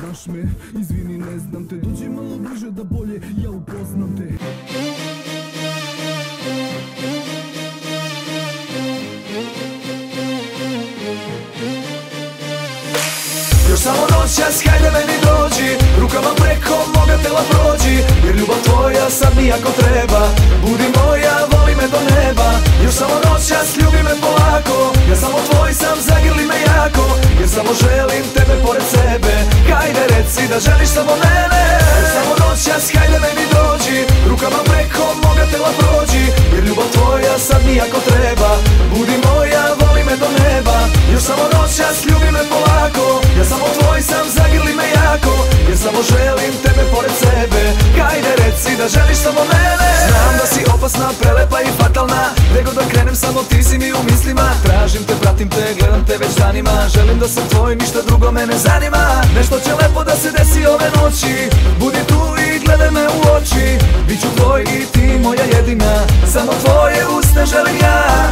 znaš me, izvini ne znam te, dođi malo bliže da bolje ja upoznam te. Još samo noćas, hajde meni dođi, rukama preko moga tela prođi, jer ljubav tvoja sad mi jako treba. Budi moja, voli me do neba. Još samo noćas, ljubi me polako, ja samo tvoj sam, zagrli me jako, jer samo želim tebe pored sebe. Hajde reci da želiš samo mene. Još samo noćas, hajde meni dođi, rukama preko moga tela prođi, jer ljubav tvoja sad mi jako treba. Budi moja, voli me do neba. Još samo noćas, ljubi me polako, ja samo tvoj sam, zagrli me jako, jer samo želim tebe pored sebe. Hajde reci da želiš samo mene. Znam da si opasna, prelepa i fatalna, gdje god da krenem samo ti si mi u mislima. Tražim te, pratim te, gledam te već danima, želim da sam tvoj, ništa drugo me ne zanima. Nešto će lepo da se desi ove noći, budi tu i gledaj me u oči. Biću tvoj i ti moja jedina, samo tvoje usne želim ja.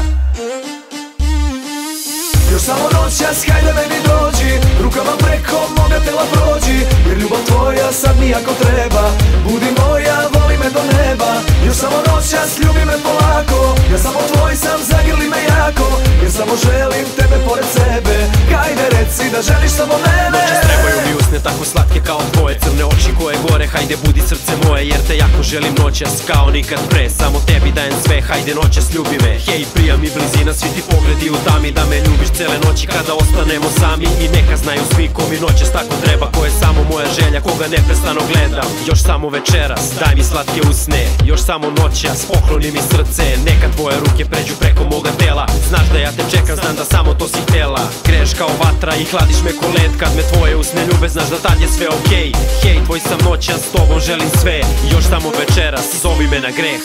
Još samo noćas, hajde meni dođi, rukama preko moga tela prođi, jer ljubav tvoja sad mi jako treba. Budi moja, voli me do neba. Još samo noćas, ljubi me polako, ja samo tvoj sam, zagrli me jako, jer samo želim tebe pored sebe. Hajde reci da želiš samo mene. Noćas trebaju mi usne tako slatke kao tvoje, crne oči koje gore, hajde budi srce moje, jer te jako želim noćas kao nikad pre. Samo tebi dajem sve, hajde noćas ljubi me. Hej, prija mi blizina, svi ti pogledi u tami, da me ljubiš cele noći kada ostanemo sami. I neka znaju svi ko mi noćas tako treba, ko je samo moja želja, koga neprestano gledam. Još samo večeras, daj mi slatke usne, još samo noćas, pokloni mi srce. Neka tvoje ruke pređu preko moga tela, znaš da ja te čekam, znam da samo to si htela. Greš kao vatra i hladiš me ko led, kad me tvoje usne ljube, znaš da tad je sve okej. Hej, tvoj sam noćas, s tobom želim sve, još samo večeras, zovi me na greh.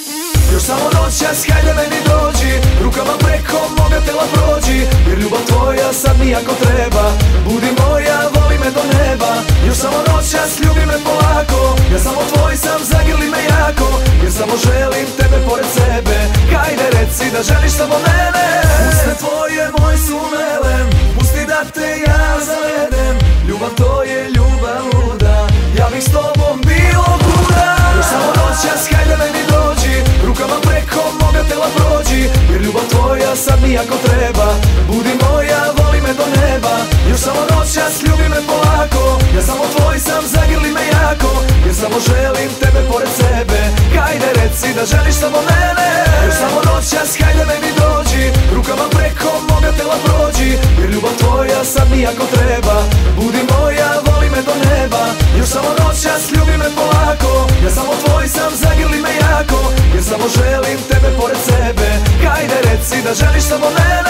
Još samo noćas, hajde meni dođi, rukama preko moga tela prođi, jer ljubav tvoja sad mi jako treba. Budi moja, voli me do neba. Još samo noćas, ljubi me polako, ja samo tvoj sam, zagrli me jako, jer samo želim tebe pored sebe. Hajde reci da želiš samo mene. Usne tvoje moj su melem, pusti da te ja zavedem. Ljubav to je ljubav luda, ja bih s tobom bilo kuda. Još samo noćas, hajde meni dođi, rukama preko moga tela prođi, jer ljubav tvoja sad mi jako treba. Budi moja, voli me do neba. Još samo noćas, ljubi me polako, ja samo tvoj sam, zagrli me jako, jer samo želim tebe pored sebe. Hajde reci da želiš samo mene. Još samo noćas, hajde meni dođi, rukama preko moga tela prođi, jer ljubav tvoja sad mi jako treba. Budi moja, voli me do neba. Još samo noćas, ljubi me polako, ja samo tvoj sam, zagrli me jako, jer samo želim tebe pored sebe. Hajde reci da želiš samo mene.